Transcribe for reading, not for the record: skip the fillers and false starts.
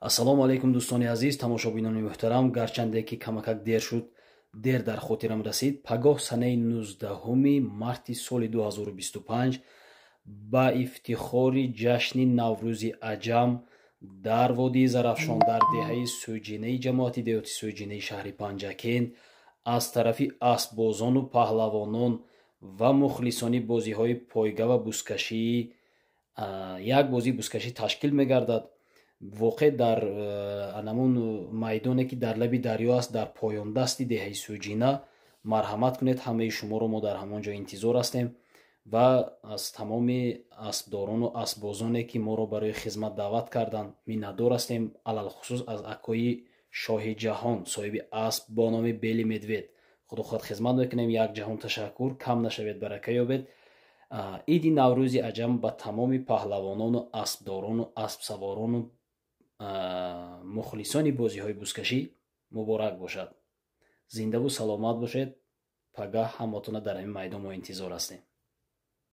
ассалому алайкум дӯстони азиз, тамошобинони муҳтарам. Гарчанде ки камакак дер шуд, дер дар хотирам расид. Пагоҳ санаи 19 марти соли 2025 ба ифтихори ҷашни Наврӯзи Аҷам дар водии Зарафшон дар деҳаи Сӯҷинаи ҷамоати деҳоти Сӯҷинаи шаҳри Панҷакент аз тарафи аспбозону паҳлавонон ва мухлисони бозиҳои пойга ва бузкашӣ як бозии бузкашӣ ташкил мегардад. воқеъ дар анамун майдоне ки дар лаби дарё аст, дар поёндасти деҳаи Сӯҷина. марҳамат кунед, ҳамаи шуморо мо дар ҳамон ҷо интизор ҳастем ва аз тамоми аспдорону аспбозоне ки моро барои хизмат даъват карданд миннатдор ҳастем. алалхусус аз акои шоҳи ҷаҳон, соҳиби асп бо номи Бели Медвед, худо хоҳад хизмат мекунем. якҷаҳон ташаккур, кам нашавед, барака ёбед. иди Наврӯзи Аҷам ба тамоми паҳлавонону аспдорону аспсаворону мухлисони бозиҳои бузкашӣ муборак бошад. зиндаву саломат бошед. пагаҳ ҳаматона дар ҳамин майдон мо интизор ҳастем.